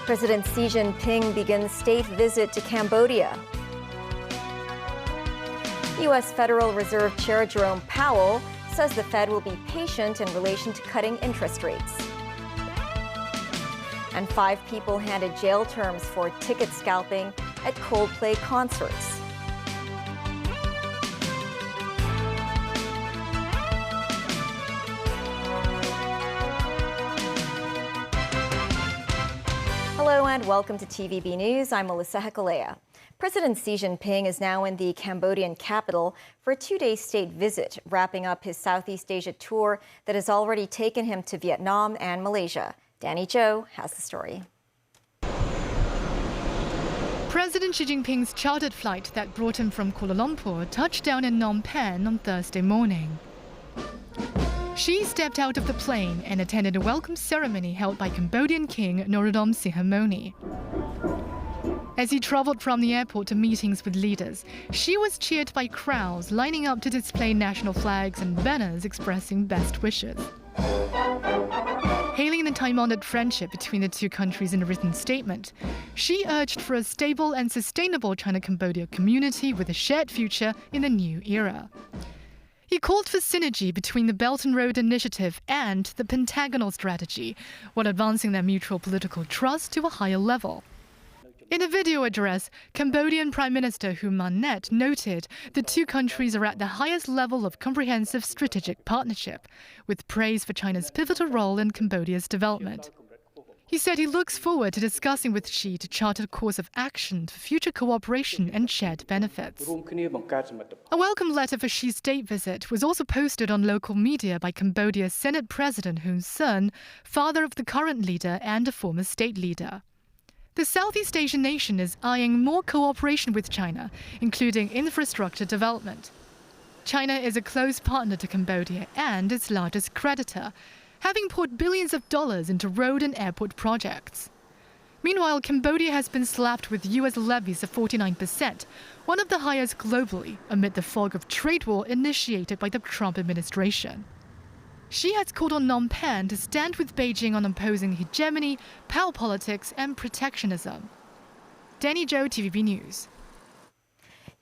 President Xi Jinping begins state visit to Cambodia. U.S. Federal Reserve Chair Jerome Powell says the Fed will be patient in relation to cutting interest rates. And 5 people handed jail terms for ticket scalping at Coldplay concerts. Hello and welcome to TVB News. I'm Melissa Hekalea. President Xi Jinping is now in the Cambodian capital for a 2-day state visit, wrapping up his Southeast Asia tour that has already taken him to Vietnam and Malaysia. Danny Zhou has the story. President Xi Jinping's chartered flight that brought him from Kuala Lumpur touched down in Phnom Penh on Thursday morning. Xi stepped out of the plane and attended a welcome ceremony held by Cambodian King Norodom Sihamoni. As he traveled from the airport to meetings with leaders, Xi was cheered by crowds lining up to display national flags and banners expressing best wishes. Hailing the time-honored friendship between the two countries in a written statement, Xi urged for a stable and sustainable China-Cambodia community with a shared future in the new era. He called for synergy between the Belt and Road Initiative and the Pentagonal Strategy, while advancing their mutual political trust to a higher level. In a video address, Cambodian Prime Minister Hun Manet noted the two countries are at the highest level of comprehensive strategic partnership, with praise for China's pivotal role in Cambodia's development. He said he looks forward to discussing with Xi to chart a course of action for future cooperation and shared benefits. A welcome letter for Xi's state visit was also posted on local media by Cambodia's Senate President Hun Sen, father of the current leader and a former state leader. The Southeast Asian nation is eyeing more cooperation with China, including infrastructure development. China is a close partner to Cambodia and its largest creditor, having poured billions of dollars into road and airport projects. Meanwhile, Cambodia has been slapped with U.S. levies of 49%, one of the highest globally, amid the fog of trade war initiated by the Trump administration. Xi has called on Phnom Penh to stand with Beijing on opposing hegemony, power politics, and protectionism. Danny Zhou, TVB News.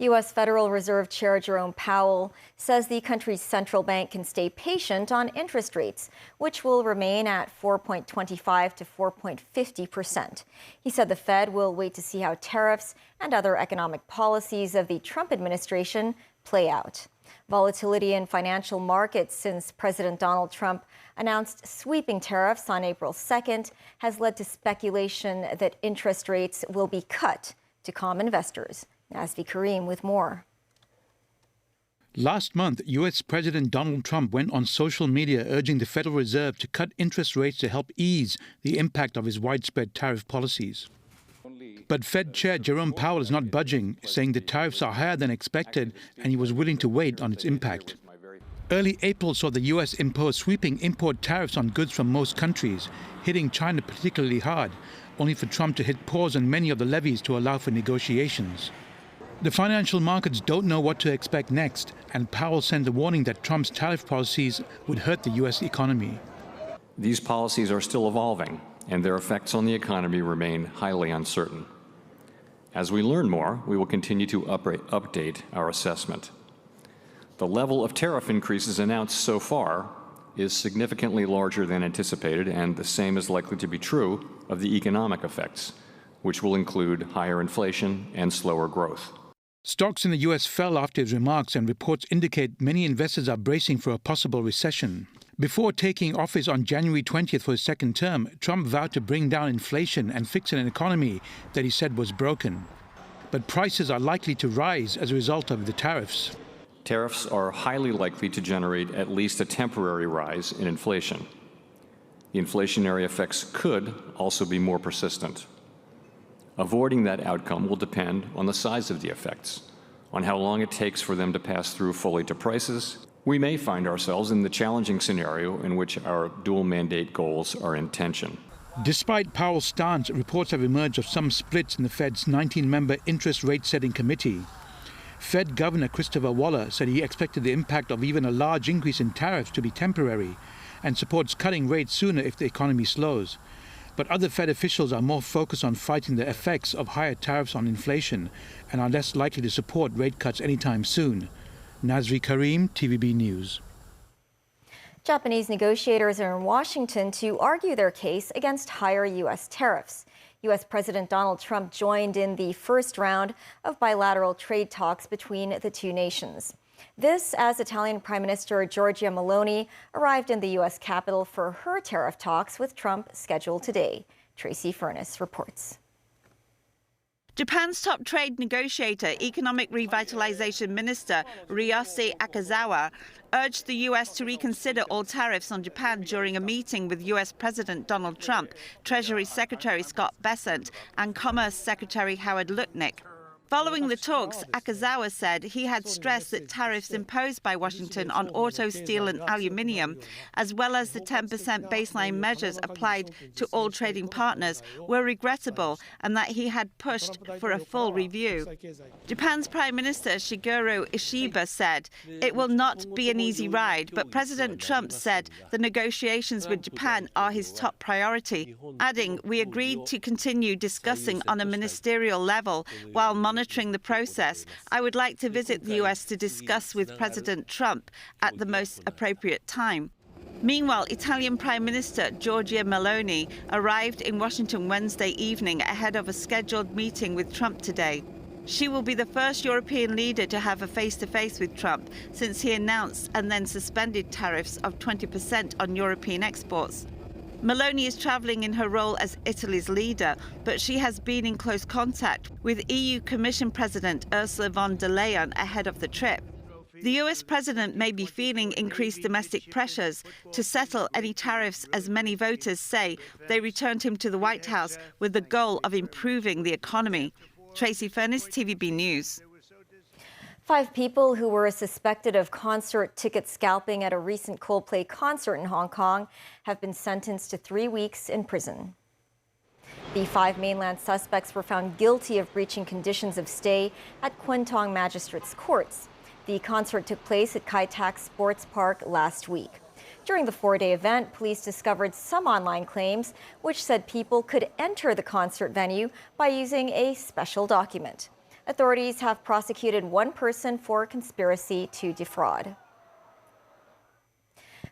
U.S. Federal Reserve Chair Jerome Powell says the country's central bank can stay patient on interest rates, which will remain at 4.25 to 4.50%. He said the Fed will wait to see how tariffs and other economic policies of the Trump administration play out. Volatility in financial markets since President Donald Trump announced sweeping tariffs on April 2nd has led to speculation that interest rates will be cut to calm investors. Nazvi Karim with more. Last month, U.S. President Donald Trump went on social media urging the Federal Reserve to cut interest rates to help ease the impact of his widespread tariff policies. But Fed Chair Jerome Powell is not budging, saying the tariffs are higher than expected and he was willing to wait on its impact. Early April saw the U.S. impose sweeping import tariffs on goods from most countries, hitting China particularly hard, only for Trump to hit pause on many of the levies to allow for negotiations. The financial markets don't know what to expect next, and Powell sent a warning that Trump's tariff policies would hurt the U.S. economy. These policies are still evolving, and their effects on the economy remain highly uncertain. As we learn more, we will continue to update our assessment. The level of tariff increases announced so far is significantly larger than anticipated, and the same is likely to be true of the economic effects, which will include higher inflation and slower growth. Stocks in the U.S. fell after his remarks, and reports indicate many investors are bracing for a possible recession. Before taking office on January 20th for his second term, Trump vowed to bring down inflation and fix an economy that he said was broken. But prices are likely to rise as a result of the tariffs. Tariffs are highly likely to generate at least a temporary rise in inflation. The inflationary effects could also be more persistent. Avoiding that outcome will depend on the size of the effects, on how long it takes for them to pass through fully to prices. We may find ourselves in the challenging scenario in which our dual mandate goals are in tension. Despite Powell's stance, reports have emerged of some splits in the Fed's 19-member interest rate setting committee. Fed Governor Christopher Waller said he expected the impact of even a large increase in tariffs to be temporary and supports cutting rates sooner if the economy slows. But other Fed officials are more focused on fighting the effects of higher tariffs on inflation and are less likely to support rate cuts anytime soon. Nazri Karim, TVB News. Japanese negotiators are in Washington to argue their case against higher U.S. tariffs. U.S. President Donald Trump joined in the first round of bilateral trade talks between the two nations. This as Italian Prime Minister Giorgia Meloni arrived in the U.S. Capitol for her tariff talks with Trump scheduled today. Tracy Furness reports. Japan's top trade negotiator, Economic Revitalization Minister Ryose Akazawa, urged the U.S. to reconsider all tariffs on Japan during a meeting with U.S. President Donald Trump, Treasury Secretary Scott Bessent, and Commerce Secretary Howard Lutnick. Following the talks, Akazawa said he had stressed that tariffs imposed by Washington on auto, steel and aluminium, as well as the 10% baseline measures applied to all trading partners, were regrettable and that he had pushed for a full review. Japan's Prime Minister Shigeru Ishiba said, "It will not be an easy ride," but President Trump said the negotiations with Japan are his top priority, adding, "We agreed to continue discussing on a ministerial level while monitoring the process. I would like to visit the U.S. to discuss with President Trump at the most appropriate time." Meanwhile, Italian Prime Minister Giorgia Meloni arrived in Washington Wednesday evening ahead of a scheduled meeting with Trump today. She will be the first European leader to have a face-to-face with Trump since he announced and then suspended tariffs of 20% on European exports. Meloni is travelling in her role as Italy's leader, but she has been in close contact with EU Commission President Ursula von der Leyen ahead of the trip. The US president may be feeling increased domestic pressures to settle any tariffs as many voters say they returned him to the White House with the goal of improving the economy. Tracy Furness, TVB News. 5 people who were suspected of concert ticket scalping at a recent Coldplay concert in Hong Kong have been sentenced to 3 weeks in prison. The 5 mainland suspects were found guilty of breaching conditions of stay at Kwun Tong Magistrates Courts. The concert took place at Kai Tak Sports Park last week. During the 4-day event, police discovered some online claims which said people could enter the concert venue by using a special document. Authorities have prosecuted 1 person for conspiracy to defraud.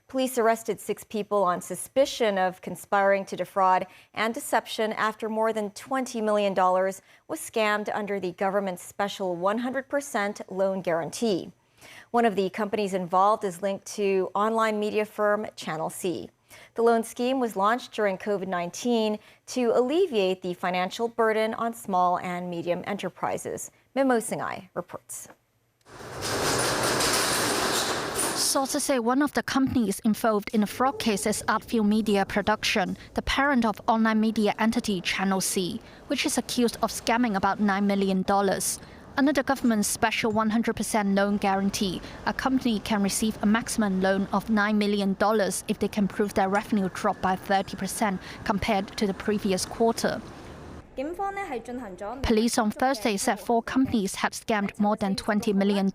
Police arrested 6 people on suspicion of conspiring to defraud and deception after more than $20 million was scammed under the government's special 100% loan guarantee. One of the companies involved is linked to online media firm Channel C. The loan scheme was launched during COVID-19 to alleviate the financial burden on small and medium enterprises. Mimo Singhai reports. Sources say one of the companies involved in the fraud case is Artfield Media Production, the parent of online media entity Channel C, which is accused of scamming about $9 million. Under the government's special 100% loan guarantee, a company can receive a maximum loan of $9 million if they can prove their revenue dropped by 30% compared to the previous quarter. Police on Thursday said 4 companies had scammed more than $20 million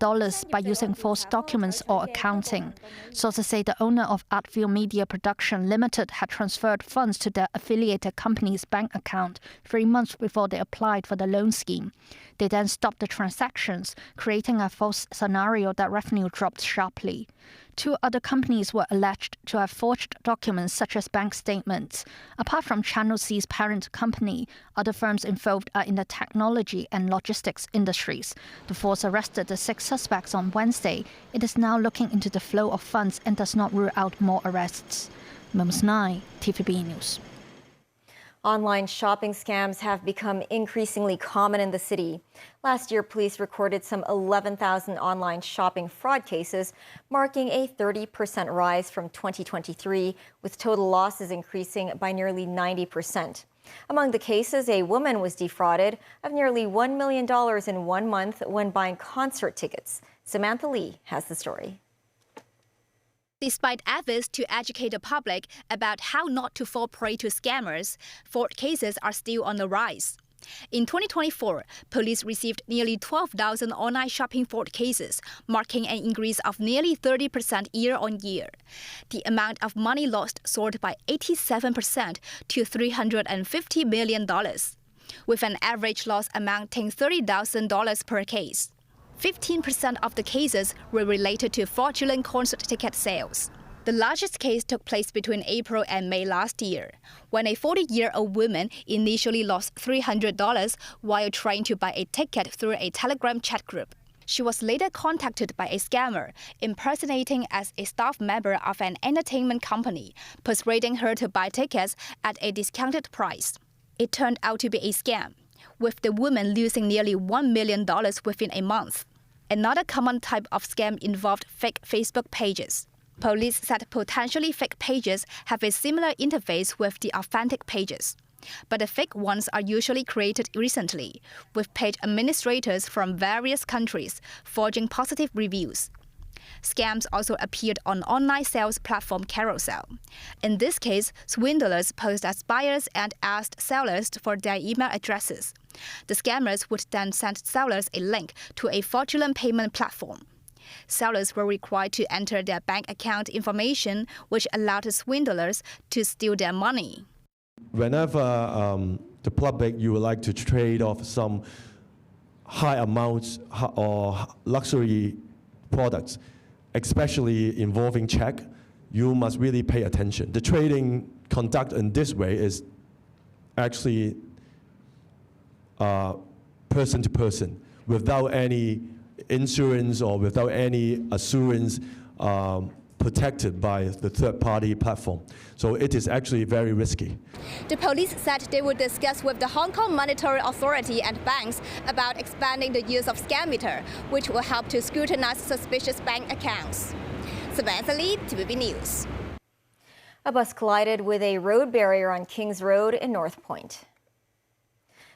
by using false documents or accounting. Sources say the owner of Artfield Media Production Limited had transferred funds to their affiliated company's bank account 3 months before they applied for the loan scheme. They then stopped the transactions, creating a false scenario that revenue dropped sharply. 2 other companies were alleged to have forged documents such as bank statements. Apart from Channel C's parent company, other firms involved are in the technology and logistics industries. The force arrested the 6 suspects on Wednesday. It is now looking into the flow of funds and does not rule out more arrests. Mums 9, TVB News. Online shopping scams have become increasingly common in the city. Last year, police recorded some 11,000 online shopping fraud cases, marking a 30% rise from 2023, with total losses increasing by nearly 90%. Among the cases, a woman was defrauded of nearly $1 million in 1 month when buying concert tickets. Samantha Lee has the story. Despite efforts to educate the public about how not to fall prey to scammers, fraud cases are still on the rise. In 2024, police received nearly 12,000 online shopping fraud cases, marking an increase of nearly 30% year-on-year. The amount of money lost soared by 87% to $350 million, with an average loss amounting $30,000 per case. 15% of the cases were related to fraudulent concert ticket sales. The largest case took place between April and May last year, when a 40-year-old woman initially lost $300 while trying to buy a ticket through a Telegram chat group. She was later contacted by a scammer, impersonating as a staff member of an entertainment company, persuading her to buy tickets at a discounted price. It turned out to be a scam, with the woman losing nearly $1 million within a month. Another common type of scam involved fake Facebook pages. Police said potentially fake pages have a similar interface with the authentic pages. But the fake ones are usually created recently, with page administrators from various countries forging positive reviews. Scams also appeared on online sales platform Carousel. In this case, swindlers posed as buyers and asked sellers for their email addresses. The scammers would then send sellers a link to a fraudulent payment platform. Sellers were required to enter their bank account information, which allowed the swindlers to steal their money. Whenever the public you would like to trade off some high amounts or luxury products, especially involving check, you must really pay attention. The trading conducted in this way is actually person to person, without any insurance or without any assurance protected by the third-party platform. So it is actually very risky. The police said they would discuss with the Hong Kong Monetary Authority and banks about expanding the use of Scammeter, which will help to scrutinize suspicious bank accounts. Samantha Lee, TVB News. A bus collided with a road barrier on Kings Road in North Point.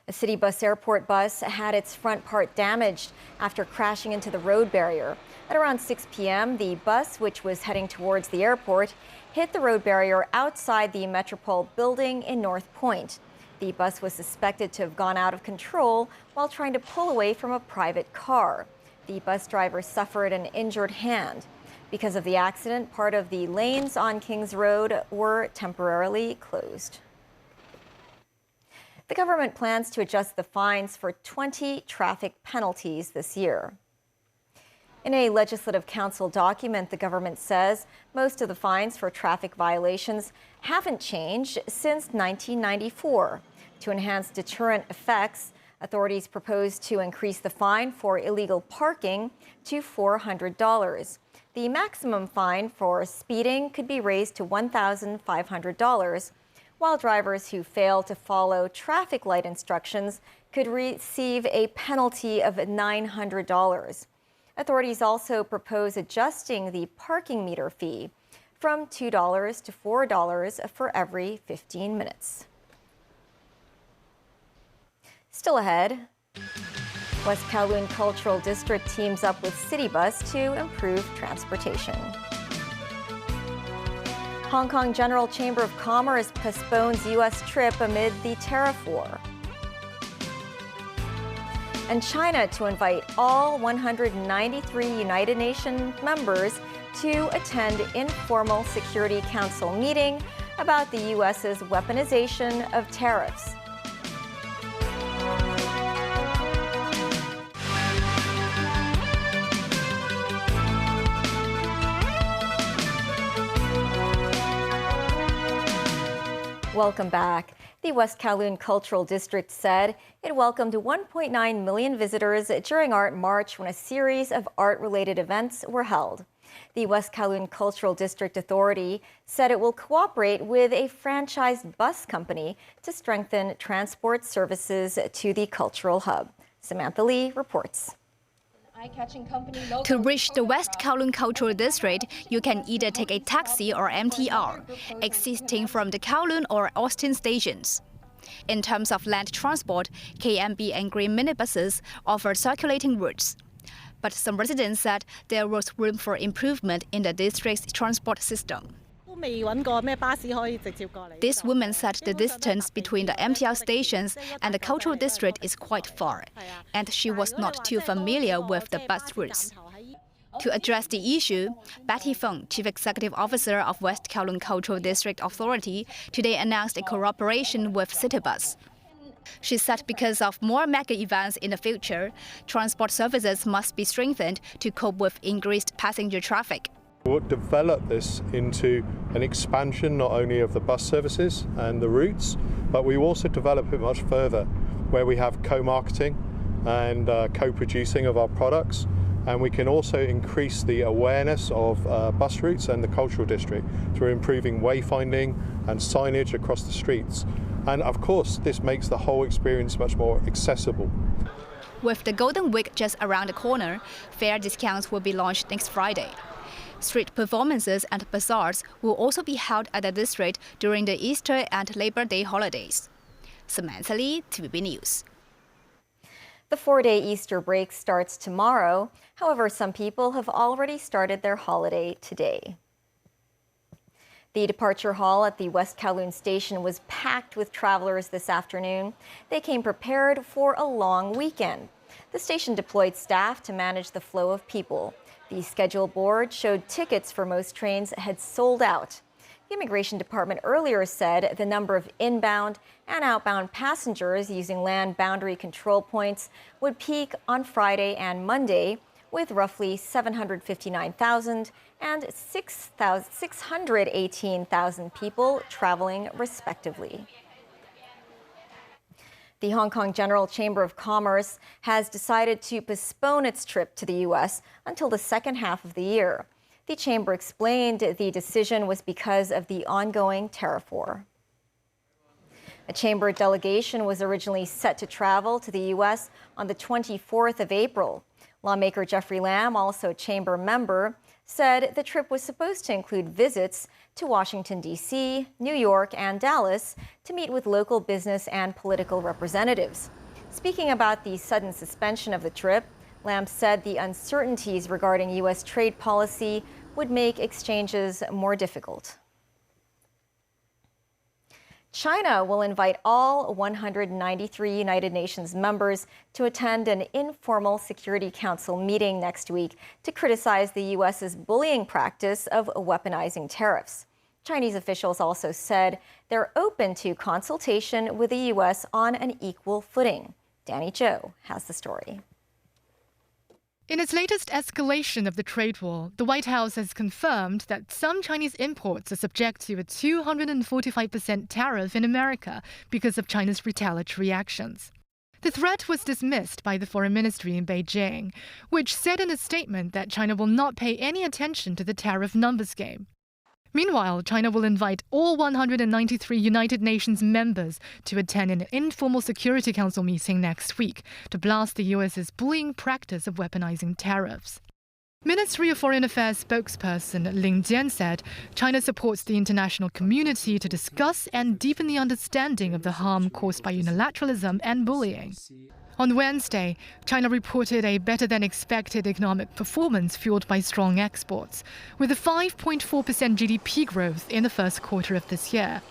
A city bus airport bus had its front part damaged after crashing into the road barrier. At around 6 p.m., the bus, which was heading towards the airport, hit the road barrier outside the Metropole building in North Point. The bus was suspected to have gone out of control while trying to pull away from a private car. The bus driver suffered an injured hand. Because of the accident, part of the lanes on Kings Road were temporarily closed. The government plans to adjust the fines for 20 traffic penalties this year. In a Legislative Council document, the government says most of the fines for traffic violations haven't changed since 1994. To enhance deterrent effects, authorities propose to increase the fine for illegal parking to $400. The maximum fine for speeding could be raised to $1,500. While drivers who fail to follow traffic light instructions could receive a penalty of $900. Authorities also propose adjusting the parking meter fee from $2 to $4 for every 15 minutes. Still ahead, West Kowloon Cultural District teams up with City Bus to improve transportation. Hong Kong General Chamber of Commerce postpones U.S. trip amid the tariff war. And China to invite all 193 United Nations members to attend informal Security Council meeting about the U.S.'s weaponization of tariffs. Welcome back. The West Kowloon Cultural District said it welcomed 1.9 million visitors during Art March when a series of art-related events were held. The West Kowloon Cultural District Authority said it will cooperate with a franchised bus company to strengthen transport services to the cultural hub. Samantha Lee reports. To reach the West Kowloon Cultural District, you can either take a taxi or MTR, existing from the Kowloon or Austin stations. In terms of land transport, KMB and Green minibuses offer circulating routes. But some residents said there was room for improvement in the district's transport system. This woman said the distance between the MTR stations and the cultural district is quite far, and she was not too familiar with the bus routes. To address the issue, Betty Feng, Chief Executive Officer of West Kowloon Cultural District Authority, today announced a cooperation with Citybus. She said because of more mega events in the future, transport services must be strengthened to cope with increased passenger traffic. We'll develop this into an expansion not only of the bus services and the routes, but we also develop it much further, where we have co-marketing and co-producing of our products. And we can also increase the awareness of bus routes and the cultural district through improving wayfinding and signage across the streets. And of course, this makes the whole experience much more accessible. With the Golden Week just around the corner, fare discounts will be launched next Friday. Street performances and bazaars will also be held at the district during the Easter and Labor Day holidays. Samantha Lee, TVB News. The 4-day Easter break starts tomorrow. However, some people have already started their holiday today. The departure hall at the West Kowloon station was packed with travelers this afternoon. They came prepared for a long weekend. The station deployed staff to manage the flow of people. The schedule board showed tickets for most trains had sold out. The Immigration Department earlier said the number of inbound and outbound passengers using land boundary control points would peak on Friday and Monday, with roughly 759,000 and 618,000 people traveling respectively. The Hong Kong General Chamber of Commerce has decided to postpone its trip to the U.S. until the second half of the year. The chamber explained the decision was because of the ongoing tariff war. A chamber delegation was originally set to travel to the U.S. on the 24th of April. Lawmaker Jeffrey Lam, also a chamber member, said the trip was supposed to include visits to Washington, D.C., New York, and Dallas to meet with local business and political representatives. Speaking about the sudden suspension of the trip, Lam said the uncertainties regarding U.S. trade policy would make exchanges more difficult. China will invite all 193 United Nations members to attend an informal Security Council meeting next week to criticize the U.S.'s bullying practice of weaponizing tariffs. Chinese officials also said they're open to consultation with the U.S. on an equal footing. Danny Zhou has the story. In its latest escalation of the trade war, the White House has confirmed that some Chinese imports are subject to a 245% tariff in America because of China's retaliatory actions. The threat was dismissed by the Foreign Ministry in Beijing, which said in a statement that China will not pay any attention to the tariff numbers game. Meanwhile, China will invite all 193 United Nations members to attend an informal Security Council meeting next week to blast the U.S.'s bullying practice of weaponizing tariffs. Ministry of Foreign Affairs spokesperson Lin Jian said China supports the international community to discuss and deepen the understanding of the harm caused by unilateralism and bullying. On Wednesday, China reported a better-than-expected economic performance fueled by strong exports, with a 5.4% GDP growth in the first quarter of this year.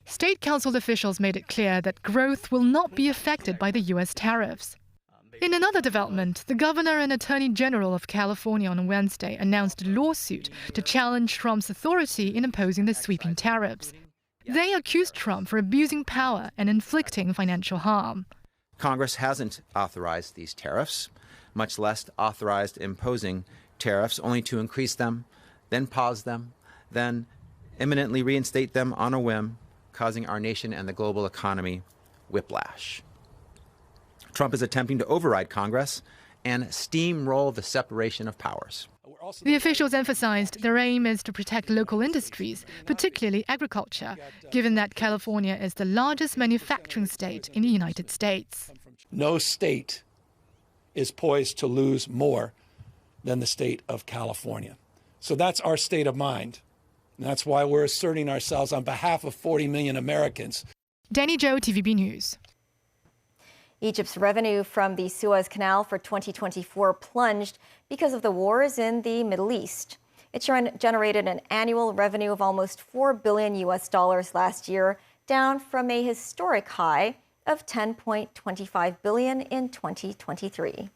State Council officials made it clear that growth will not be affected by the U.S. tariffs. In another development, the governor and attorney general of California on Wednesday announced a lawsuit to challenge Trump's authority in imposing the sweeping tariffs. They accused Trump for abusing power and inflicting financial harm. Congress hasn't authorized these tariffs, much less authorized imposing tariffs only to increase them, then pause them, then imminently reinstate them on a whim, causing our nation and the global economy whiplash. Trump is attempting to override Congress and steamroll the separation of powers. The officials emphasized their aim is to protect local industries, particularly agriculture, given that California is the largest manufacturing state in the United States. No state is poised to lose more than the state of California. So that's our state of mind. And that's why we're asserting ourselves on behalf of 40 million Americans. Danny Zhou, TVB News. Egypt's revenue from the Suez Canal for 2024 plunged because of the wars in the Middle East. It generated an annual revenue of almost $4 billion last year, down from a historic high of $10.25 billion in 2023.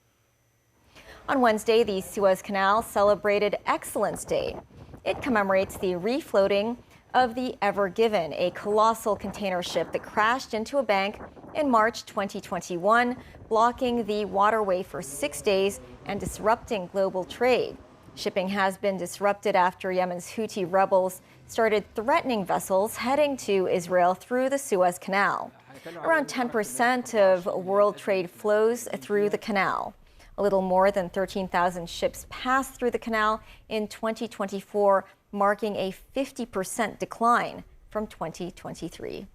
On Wednesday, the Suez Canal celebrated Excellence Day. It commemorates the refloating of the Ever Given, a colossal container ship that crashed into a bank in March 2021, blocking the waterway for 6 days and disrupting global trade. Shipping has been disrupted after Yemen's Houthi rebels started threatening vessels heading to Israel through the Suez Canal. Around 10% of world trade flows through the canal. A little more than 13,000 ships passed through the canal in 2024, marking a 50% decline from 2023.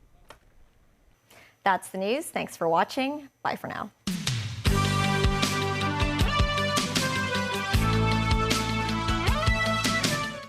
That's the news. Thanks for watching. Bye for now.